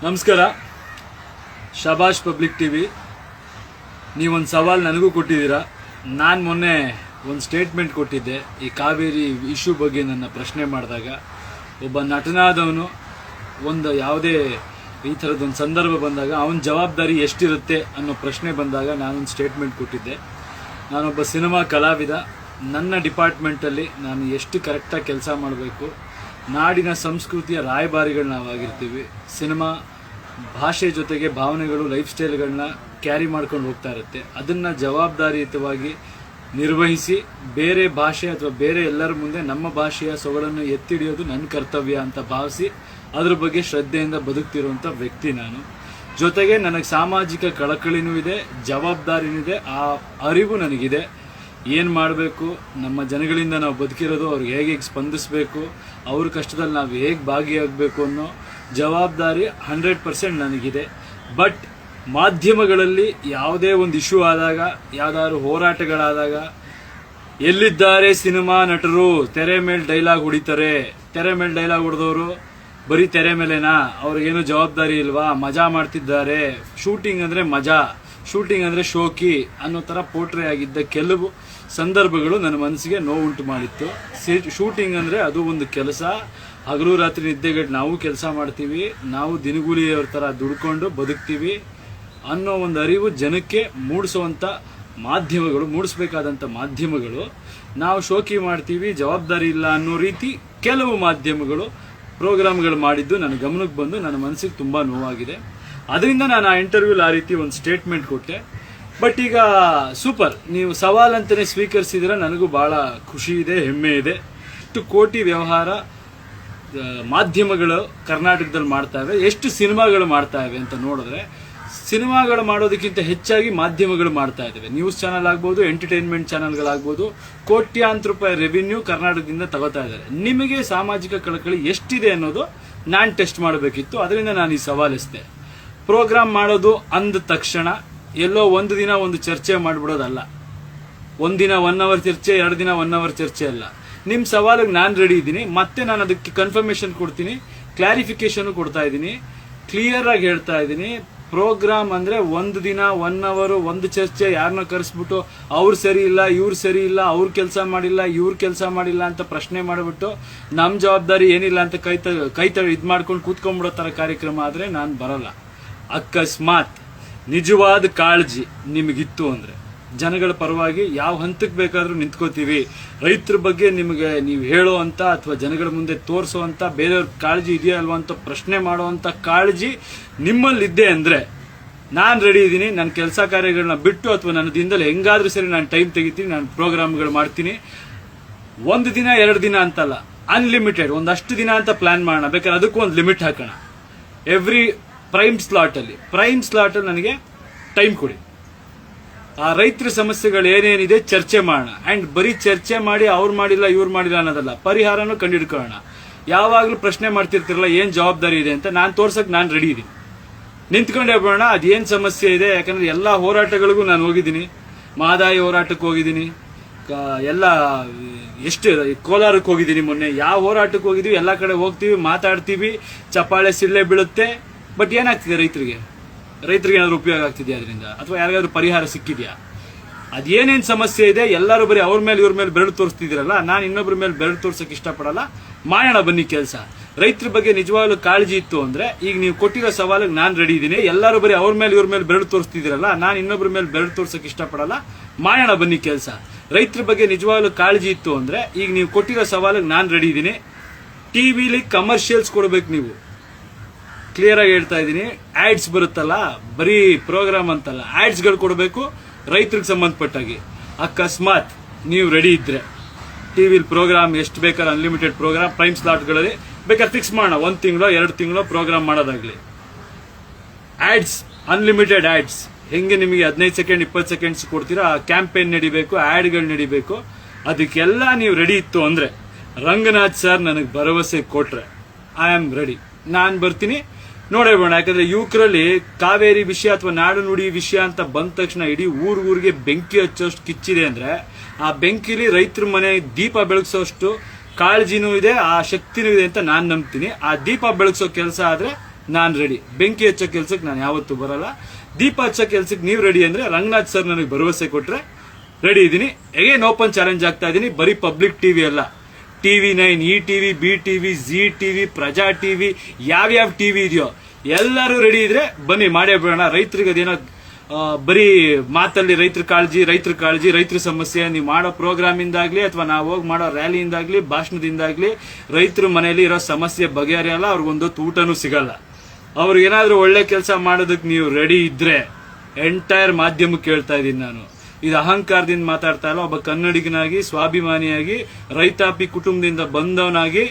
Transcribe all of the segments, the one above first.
ನಮಸ್ಕಾರ. ಶಬಾಷ್ public TV. ನೀವೊಂದು ಸವಾಲು ನನಗೂ ಕೊಟ್ಟಿದ್ದೀರಾ. ನಾನು ಮೊನ್ನೆ ಒಂದು ಸ್ಟೇಟ್ಮೆಂಟ್ ಕೊಟ್ಟಿದ್ದೆ. ಈ ಕಾವೇರಿ ಇಶ್ಯೂ ಬಗ್ಗೆ ನನ್ನ ಪ್ರಶ್ನೆ ಮಾಡಿದಾಗ ಒಬ್ಬ ನಟನಾದವನು ಒಂದು ಯಾವುದೇ ಈ ಥರದೊಂದು ಸಂದರ್ಭ ಬಂದಾಗ ಅವನ ಜವಾಬ್ದಾರಿ ಎಷ್ಟಿರುತ್ತೆ ಅನ್ನೋ ಪ್ರಶ್ನೆ ಬಂದಾಗ ನಾನೊಂದು ಸ್ಟೇಟ್ಮೆಂಟ್ ಕೊಟ್ಟಿದ್ದೆ. ನಾನೊಬ್ಬ ಸಿನಿಮಾ ಕಲಾವಿದ. ನನ್ನ ಡಿಪಾರ್ಟ್ಮೆಂಟಲ್ಲಿ ನಾನು ಎಷ್ಟು ಕರೆಕ್ಟಾಗಿ ಕೆಲಸ ಮಾಡಬೇಕು, ನಾಡಿನ ಸಂಸ್ಕೃತಿಯ ರಾಯಭಾರಿಗಳು ನಾವಾಗಿರ್ತೀವಿ. ಸಿನಿಮಾ ಭಾಷೆ ಜೊತೆಗೆ ಭಾವನೆಗಳು, ಲೈಫ್ ಸ್ಟೈಲ್ಗಳನ್ನ ಕ್ಯಾರಿ ಮಾಡ್ಕೊಂಡು ಹೋಗ್ತಾ ಇರುತ್ತೆ. ಅದನ್ನು ಜವಾಬ್ದಾರಿಯುತವಾಗಿ ನಿರ್ವಹಿಸಿ ಬೇರೆ ಭಾಷೆ ಅಥವಾ ಬೇರೆ ಎಲ್ಲರ ಮುಂದೆ ನಮ್ಮ ಭಾಷೆಯ ಸೊಗಡನ್ನು ಎತ್ತಿ ಹಿಡಿಯೋದು ನನ್ನ ಕರ್ತವ್ಯ ಅಂತ ಭಾವಿಸಿ ಅದ್ರ ಬಗ್ಗೆ ಶ್ರದ್ಧೆಯಿಂದ ಬದುಕ್ತಿರುವಂಥ ವ್ಯಕ್ತಿ ನಾನು. ಜೊತೆಗೆ ನನಗೆ ಸಾಮಾಜಿಕ ಕಳಕಳಿನೂ ಇದೆ, ಜವಾಬ್ದಾರಿನೂ ಇದೆ. ಆ ಅರಿವು ನನಗಿದೆ. ಏನು ಮಾಡಬೇಕು, ನಮ್ಮ ಜನಗಳಿಂದ ನಾವು ಬದುಕಿರೋದು, ಅವ್ರಿಗೆ ಹೇಗೆ ಸ್ಪಂದಿಸಬೇಕು, ಅವ್ರ ಕಷ್ಟದಲ್ಲಿ ನಾವು ಹೇಗೆ ಭಾಗಿಯಾಗಬೇಕು ಅನ್ನೋ ಜವಾಬ್ದಾರಿ 100% ನನಗಿದೆ. ಬಟ್ ಮಾಧ್ಯಮಗಳಲ್ಲಿ ಯಾವುದೇ ಒಂದು ಇಶ್ಯೂ ಆದಾಗ, ಯಾವ್ದಾದ್ರು ಹೋರಾಟಗಳಾದಾಗ ಎಲ್ಲಿದ್ದಾರೆ ಸಿನಿಮಾ ನಟರು? ತೆರೆ ಮೇಲೆ ಡೈಲಾಗ್ ಹೊಡಿತಾರೆ. ತೆರೆ ಮೇಲೆ ಡೈಲಾಗ್ ಹೊಡೆದವರು ಬರೀ ತೆರೆ ಮೇಲೆನಾ? ಅವ್ರಿಗೇನು ಜವಾಬ್ದಾರಿ ಇಲ್ವಾ? ಮಜಾ ಮಾಡ್ತಿದ್ದಾರೆ. ಶೂಟಿಂಗ್ ಅಂದರೆ ಮಜಾ, ಶೂಟಿಂಗ್ ಅಂದರೆ ಶೋಕಿ ಅನ್ನೋ ಥರ ಪೋಟ್ರೆ ಆಗಿದ್ದ ಕೆಲವು ಸಂದರ್ಭಗಳು ನನ್ನ ಮನಸ್ಸಿಗೆ ನೋವುಂಟು ಮಾಡಿತ್ತು. ಶೂಟಿಂಗ್ ಅಂದರೆ ಅದು ಒಂದು ಕೆಲಸ. ಹಗಲು ರಾತ್ರಿ ನಿದ್ದೆಗಟ್ಟು ನಾವು ಕೆಲಸ ಮಾಡ್ತೀವಿ, ನಾವು ದಿನಗೂಲಿಯವ್ರ ಥರ ದುಡ್ಕೊಂಡು ಬದುಕ್ತೀವಿ ಅನ್ನೋ ಒಂದು ಅರಿವು ಜನಕ್ಕೆ ಮೂಡಿಸುವಂಥ ಮಾಧ್ಯಮಗಳು, ಮೂಡಿಸ್ಬೇಕಾದಂಥ ಮಾಧ್ಯಮಗಳು. ನಾವು ಶೋಕಿ ಮಾಡ್ತೀವಿ, ಜವಾಬ್ದಾರಿ ಇಲ್ಲ ಅನ್ನೋ ರೀತಿ ಕೆಲವು ಮಾಧ್ಯಮಗಳು ಪ್ರೋಗ್ರಾಮ್ಗಳು ಮಾಡಿದ್ದು ನನ್ನ ಗಮನಕ್ಕೆ ಬಂದು ನನ್ನ ಮನಸ್ಸಿಗೆ ತುಂಬ ನೋವಾಗಿದೆ. ಅದರಿಂದ ನಾನು ಆ ಇಂಟರ್ವ್ಯೂಲಿ ಆ ರೀತಿ ಒಂದು ಸ್ಟೇಟ್ಮೆಂಟ್ ಕೊಟ್ಟೆ. ಬಟ್ ಈಗ ಸೂಪರ್, ನೀವು ಸವಾಲಂತಲೇ ಸ್ವೀಕರಿಸಿದ್ರೆ ನನಗೂ ಭಾಳ ಖುಷಿ ಇದೆ, ಹೆಮ್ಮೆ ಇದೆ. ಎಷ್ಟು ಕೋಟಿ ವ್ಯವಹಾರ ಮಾಧ್ಯಮಗಳು ಕರ್ನಾಟಕದಲ್ಲಿ ಮಾಡ್ತಾ ಇವೆ, ಎಷ್ಟು ಸಿನಿಮಾಗಳು ಮಾಡ್ತಾ ಇವೆ ಅಂತ ನೋಡಿದ್ರೆ ಸಿನಿಮಾಗಳು ಮಾಡೋದಕ್ಕಿಂತ ಹೆಚ್ಚಾಗಿ ಮಾಧ್ಯಮಗಳು ಮಾಡ್ತಾ ಇದ್ದಾವೆ. ನ್ಯೂಸ್ ಚಾನಲ್ ಆಗ್ಬೋದು, ಎಂಟರ್ಟೈನ್ಮೆಂಟ್ ಚಾನಲ್ಗಳಾಗ್ಬೋದು, ಕೋಟ್ಯಾಂತರ ರೂಪಾಯಿ ರೆವಿನ್ಯೂ ಕರ್ನಾಟಕದಿಂದ ತಗೋತಾ ಇದ್ದಾರೆ. ನಿಮಗೆ ಸಾಮಾಜಿಕ ಕಳಕಳಿ ಎಷ್ಟಿದೆ ಅನ್ನೋದು ನಾನು ಟೆಸ್ಟ್ ಮಾಡಬೇಕಿತ್ತು. ಅದರಿಂದ ನಾನು ಈ ಸವಾಲಿಸಿದೆ. ಪ್ರೋಗ್ರಾಮ್ ಮಾಡೋದು ಅಂದ ತಕ್ಷಣ ಎಲ್ಲೋ ಒಂದು ದಿನ ಒಂದು ಚರ್ಚೆ ಮಾಡಿಬಿಡೋದಲ್ಲ. ಒಂದಿನ 1 ಅವರ್ ಚರ್ಚೆ, 2 ದಿನ 1 ಅವರ್ ಚರ್ಚೆ ಅಲ್ಲ. ನಿಮ್ಮ ಸವಾಲಿಗೆ ನಾನು ರೆಡಿ ಇದ್ದೀನಿ. ಮತ್ತೆ ನಾನು ಅದಕ್ಕೆ ಕನ್ಫರ್ಮೇಷನ್ ಕೊಡ್ತೀನಿ, ಕ್ಲಾರಿಫಿಕೇಶನ್ ಕೊಡ್ತಾ ಇದ್ದೀನಿ, ಕ್ಲಿಯರ್ ಆಗಿ ಹೇಳ್ತಾ ಇದ್ದೀನಿ. ಪ್ರೋಗ್ರಾಮ್ ಅಂದರೆ ಒಂದು ದಿನ 1 ಅವರ್ ಒಂದು ಚರ್ಚೆ, ಯಾರನ್ನ ಕರೆಸ್ಬಿಟ್ಟು ಅವ್ರು ಸರಿ ಇಲ್ಲ, ಇವ್ರು ಸರಿ ಇಲ್ಲ, ಅವ್ರು ಕೆಲಸ ಮಾಡಿಲ್ಲ, ಇವ್ರು ಕೆಲಸ ಮಾಡಿಲ್ಲ ಅಂತ ಪ್ರಶ್ನೆ ಮಾಡಿಬಿಟ್ಟು ನಮ್ಮ ಜವಾಬ್ದಾರಿ ಏನಿಲ್ಲ ಅಂತ ಕೈ ಇದು ಮಾಡ್ಕೊಂಡು ಕೂತ್ಕೊಂಡ್ಬಿಡೋ ಥರ ಕಾರ್ಯಕ್ರಮ ಆದರೆ ನಾನು ಬರಲ್ಲ. ಅಕಸ್ಮಾತ್ ನಿಜವಾದ ಕಾಳಜಿ ನಿಮಗಿತ್ತು ಅಂದರೆ ಜನಗಳ ಪರವಾಗಿ ಯಾವ ಹಂತಕ್ಕೆ ಬೇಕಾದರೂ ನಿಂತ್ಕೋತೀವಿ. ರೈತರ ಬಗ್ಗೆ ನಿಮಗೆ ನೀವು ಹೇಳೋ ಅಂತ ಅಥವಾ ಜನಗಳ ಮುಂದೆ ತೋರಿಸೋ ಅಂತ ಬೇರೆಯವ್ರ ಕಾಳಜಿ ಇದೆಯಾ ಅಲ್ವಾ ಅಂತ ಪ್ರಶ್ನೆ ಮಾಡುವಂಥ ಕಾಳಜಿ ನಿಮ್ಮಲ್ಲಿದ್ದೆ ಅಂದರೆ ನಾನು ರೆಡಿ ಇದ್ದೀನಿ. ನನ್ನ ಕೆಲಸ ಕಾರ್ಯಗಳನ್ನ ಬಿಟ್ಟು ಅಥವಾ ನನ್ನ ದಿನದಲ್ಲಿ ಹೆಂಗಾದ್ರೂ ಸರಿ ನಾನು ಟೈಮ್ ತೆಗಿತೀನಿ, ನಾನು ಪ್ರೋಗ್ರಾಮ್ಗಳು ಮಾಡ್ತೀನಿ. 1 ದಿನ 2 ದಿನ ಅಂತಲ್ಲ, ಅನ್ಲಿಮಿಟೆಡ್ ಒಂದಷ್ಟು ದಿನ ಅಂತ ಪ್ಲಾನ್ ಮಾಡೋಣ. ಬೇಕಾದ್ರೆ ಅದಕ್ಕೂ ಒಂದು ಲಿಮಿಟ್ ಹಾಕೋಣ. ಎವ್ರಿ ಪ್ರೈಮ್ ಸ್ಲಾಟಲ್ಲಿ ನನಗೆ ಟೈಮ್ ಕೊಡಿ. ಆ ರೈತರ ಸಮಸ್ಯೆಗಳು ಏನೇನಿದೆ ಚರ್ಚೆ ಮಾಡೋಣ. ಆ್ಯಂಡ್ ಬರೀ ಚರ್ಚೆ ಮಾಡಿ ಅವ್ರು ಮಾಡಿಲ್ಲ ಇವ್ರು ಮಾಡಿಲ್ಲ ಅನ್ನೋದಲ್ಲ, ಪರಿಹಾರನೂ ಕಂಡುಹಿಡ್ಕೊಳ್ಳೋಣ. ಯಾವಾಗಲೂ ಪ್ರಶ್ನೆ ಮಾಡ್ತಿರ್ತಿರಲ್ಲ ಏನು ಜವಾಬ್ದಾರಿ ಇದೆ ಅಂತ, ನಾನು ತೋರ್ಸಕ್ಕೆ ನಾನು ರೆಡಿ ಇದ್ದೀನಿ. ನಿಂತ್ಕೊಂಡೇ ಬಿಡೋಣ, ಅದೇನು ಸಮಸ್ಯೆ ಇದೆ. ಯಾಕಂದರೆ ಎಲ್ಲ ಹೋರಾಟಗಳಿಗೂ ನಾನು ಹೋಗಿದ್ದೀನಿ. ಮಹದಾಯಿ ಹೋರಾಟಕ್ಕೆ ಹೋಗಿದ್ದೀನಿ, ಎಲ್ಲ ಎಷ್ಟು ಕೋಲಾರಕ್ಕೆ ಹೋಗಿದ್ದೀನಿ. ಮೊನ್ನೆ ಯಾವ ಹೋರಾಟಕ್ಕೆ ಹೋಗಿದ್ದೀವಿ, ಎಲ್ಲ ಕಡೆ ಹೋಗ್ತೀವಿ, ಮಾತಾಡ್ತೀವಿ, ಚಪ್ಪಾಳೆ ಸಿಳ್ಳೆ ಬೀಳುತ್ತೆ. ಬಟ್ ಏನಾಗ್ತಿದೆ ರೈತರಿಗೆ ಏನಾದರೂ ಉಪಯೋಗ ಆಗ್ತಿದೆಯಾ ಅದರಿಂದ? ಅಥವಾ ಯಾರಿಗಾದ್ರೂ ಪರಿಹಾರ ಸಿಕ್ಕಿದೆಯಾ? ಅದೇನೇನು ಸಮಸ್ಯೆ ಇದೆ ಎಲ್ಲರೂ ಬರೀ ಅವ್ರ ಮೇಲೆ ಇವ್ರ ಮೇಲೆ ಬೆರಳು ತೋರಿಸ್ತಿದ್ದೀರಲ್ಲ. ನಾನು ಇನ್ನೊಬ್ಬರ ಮೇಲೆ ಬೆರಳು ತೋರ್ಸಕ್ಕೆ ಇಷ್ಟಪಡಲ್ಲ. ಮಾಡೋಣ ಬನ್ನಿ ಕೆಲಸ. ರೈತರ ಬಗ್ಗೆ ನಿಜವಾಗ್ಲೂ ಕಾಳಜಿ ಇತ್ತು ಅಂದರೆ ಈಗ ನೀವು ಕೊಟ್ಟಿರೋ ಸವಾಲಿಗೆ ನಾನು ರೆಡಿ ಇದ್ದೀನಿ. ಎಲ್ಲರೂ ಬರೀ ಅವ್ರ ಮೇಲೆ ಇವ್ರ ಮೇಲೆ ಬೆರಳು ತೋರಿಸ್ತಿದ್ದೀರಲ್ಲ, ನಾನು ಇನ್ನೊಬ್ಬರ ಮೇಲೆ ಬೆರಳು ತೋರ್ಸಕ್ಕೆ ಇಷ್ಟಪಡಲ್ಲ. ಮಾಡೋಣ ಬನ್ನಿ ಕೆಲಸ. ರೈತರ ಬಗ್ಗೆ ನಿಜವಾಗ್ಲೂ ಕಾಳಜಿ ಇತ್ತು ಅಂದರೆ ಈಗ ನೀವು ಕೊಟ್ಟಿರೋ ಸವಾಲಿಗೆ ನಾನು ರೆಡಿ ಇದ್ದೀನಿ. ಟಿವಿಲಿ ಕಮರ್ಷಿಯಲ್ಸ್ ಕೊಡಬೇಕು ನೀವು. ಕ್ಲಿಯರ್ ಆಗಿ ಹೇಳ್ತಾ ಇದ್ದೀನಿ. ಆಡ್ಸ್ ಬರುತ್ತಲ್ಲ, ಬರೀ ಪ್ರೋಗ್ರಾಮ್ ಅಂತಲ್ಲ, ಆಡ್ಸ್ಗಳು ಕೊಡಬೇಕು ರೈತರಿಗೆ ಸಂಬಂಧಪಟ್ಟಾಗಿ. ಅಕಸ್ಮಾತ್ ನೀವು ರೆಡಿ ಇದ್ರೆ ಟಿವಿಲಿ ಪ್ರೋಗ್ರಾಮ್ ಎಷ್ಟು ಬೇಕಾದ್ರೆ ಅನ್ಲಿಮಿಟೆಡ್ ಪ್ರೋಗ್ರಾಮ್ ಪ್ರೈಮ್ ಸ್ಲಾಟ್ಗಳಲ್ಲಿ ಬೇಕಾದ್ರೆ ಫಿಕ್ಸ್ ಮಾಡೋಣ. 1 ತಿಂಗಳು 2 ತಿಂಗಳು ಪ್ರೋಗ್ರಾಮ್ ಮಾಡೋದಾಗ್ಲಿ. Ads, unlimited ads. ಹೆಂಗೆ ನಿಮಗೆ 15 ಸೆಕೆಂಡ್ 20 ಸೆಕೆಂಡ್ಸ್ ಕೊಡ್ತೀರಾ, ಆ ಕ್ಯಾಂಪೇನ್ ನಡಿಬೇಕು, ಆಡ್ಗಳು ನಡಿಬೇಕು. ಅದಕ್ಕೆಲ್ಲ ನೀವು ರೆಡಿ ಇತ್ತು ಅಂದರೆ ರಂಗನಾಥ್ ಸರ್ ನನಗೆ ಭರವಸೆ ಕೊಟ್ರೆ ಐ ಆಮ್ ರೆಡಿ. ನಾನು ಬರ್ತೀನಿ, ನೋಡೋಣ. ಯಾಕಂದ್ರೆ ಯುವಕರಲ್ಲಿ ಕಾವೇರಿ ವಿಷಯ ಅಥವಾ ನಾಡು ನುಡಿ ವಿಷಯ ಅಂತ ಬಂದ ತಕ್ಷಣ ಇಡೀ ಊರಿಗೆ ಬೆಂಕಿ ಹಚ್ಚೋಷ್ಟು ಕಿಚ್ಚಿದೆ ಅಂದ್ರೆ ಆ ಬೆಂಕಿಲಿ ರೈತರ ಮನೆ ದೀಪ ಬೆಳಗಿಸೋಷ್ಟು ಕಾಳಜಿನೂ ಇದೆ, ಆ ಶಕ್ತಿನೂ ಇದೆ ಅಂತ ನಾನು ನಂಬ್ತೀನಿ. ಆ ದೀಪ ಬೆಳಗಿಸೋ ಕೆಲಸ ಆದ್ರೆ ನಾನು ರೆಡಿ. ಬೆಂಕಿ ಹಚ್ಚೋ ಕೆಲ್ಸಕ್ಕೆ ನಾನು ಯಾವತ್ತೂ ಬರಲ್ಲ. ದೀಪ ಹಚ್ಚೋ ಕೆಲ್ಸಕ್ಕೆ ನೀವು ರೆಡಿ ಅಂದ್ರೆ ರಂಗನಾಥ್ ಸರ್ ನನಗೆ ಭರವಸೆ ಕೊಟ್ರೆ ರೆಡಿ ಇದ್ದೀನಿ. ಎಗೇನ್ ಓಪನ್ ಚಾಲೆಂಜ್ ಆಗ್ತಾ ಇದ್ದೀನಿ. ಬರೀ ಪಬ್ಲಿಕ್ ಟಿವಿ ಅಲ್ಲ, TV9, ETV, BTV, ZTV, ಪ್ರಜಾ ಟಿವಿ, ಯಾವ್ಯಾವ ಟಿವಿ ಇದೆಯೋ ಎಲ್ಲರೂ ರೆಡಿ ಇದ್ರೆ ಬನ್ನಿ ಮಾಡೇ ಬಿಡೋಣ. ರೈತರಿಗೆ ಅದೇನೋ ಬರೀ ಮಾತಲ್ಲಿ ರೈತರ ಕಾಳಜಿ, ರೈತರ ಸಮಸ್ಯೆ, ನೀವು ಮಾಡೋ ಪ್ರೋಗ್ರಾಮ್ ಇಂದಾಗ್ಲಿ ಅಥವಾ ನಾವು ಹೋಗಿ ಮಾಡೋ ರ್ಯಾಲಿಯಿಂದಾಗ್ಲಿ, ಭಾಷಣದಿಂದಾಗ್ಲಿ ರೈತರ ಮನೆಯಲ್ಲಿ ಇರೋ ಸಮಸ್ಯೆ ಬಗೆಹರಿಯಲ್ಲ, ಅವ್ರಿಗೊಂದೊತ್ತು ಊಟನೂ ಸಿಗಲ್ಲ. ಅವ್ರಿಗೆ ಏನಾದ್ರೂ ಒಳ್ಳೆ ಕೆಲಸ ಮಾಡೋದಕ್ಕೆ ನೀವು ರೆಡಿ ಇದ್ರೆ ಎಂಟೈರ್ ಮಾಧ್ಯಮಕ್ಕೆ ಹೇಳ್ತಾ ಇದ್ದೀನಿ ನಾನು. ಇದು ಅಹಂಕಾರದಿಂದ ಮಾತಾಡ್ತಾ ಇಲ್ಲ, ಒಬ್ಬ ಕನ್ನಡಿಗನಾಗಿ, ಸ್ವಾಭಿಮಾನಿಯಾಗಿ, ರೈತಾಪಿ ಕುಟುಂಬದಿಂದ ಬಂದವನಾಗಿ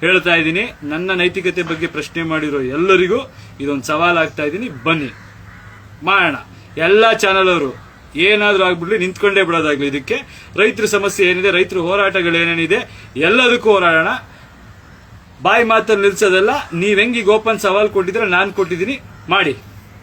ಹೇಳ್ತಾ ಇದ್ದೀನಿ. ನನ್ನ ನೈತಿಕತೆ ಬಗ್ಗೆ ಪ್ರಶ್ನೆ ಮಾಡಿರೋ ಎಲ್ಲರಿಗೂ ಇದೊಂದು ಸವಾಲಾಗ್ತಾ ಇದ್ದೀನಿ. ಬನ್ನಿ ಮಾಡೋಣ. ಎಲ್ಲಾ ಚಾನಲ್ ಅವರು ಏನಾದ್ರೂ ಆಗ್ಬಿಡ್ಲಿ, ನಿಂತ್ಕೊಂಡೇ ಬಿಡೋದಾಗ್ಲಿ. ಇದಕ್ಕೆ ರೈತರ ಸಮಸ್ಯೆ ಏನಿದೆ, ರೈತರ ಹೋರಾಟಗಳೇನೇನಿದೆ ಎಲ್ಲದಕ್ಕೂ ಹೋರಾಡೋಣ. ಬಾಯಿ ಮಾತಲ್ಲಿ ನಿಲ್ಸೋದಲ್ಲ. ನೀವ್ ಹೆಂಗೀಗ ಓಪನ್ ಸವಾಲ್ ಕೊಟ್ಟಿದ್ರೆ ನಾನು ಕೊಟ್ಟಿದ್ದೀನಿ, ಮಾಡಿ.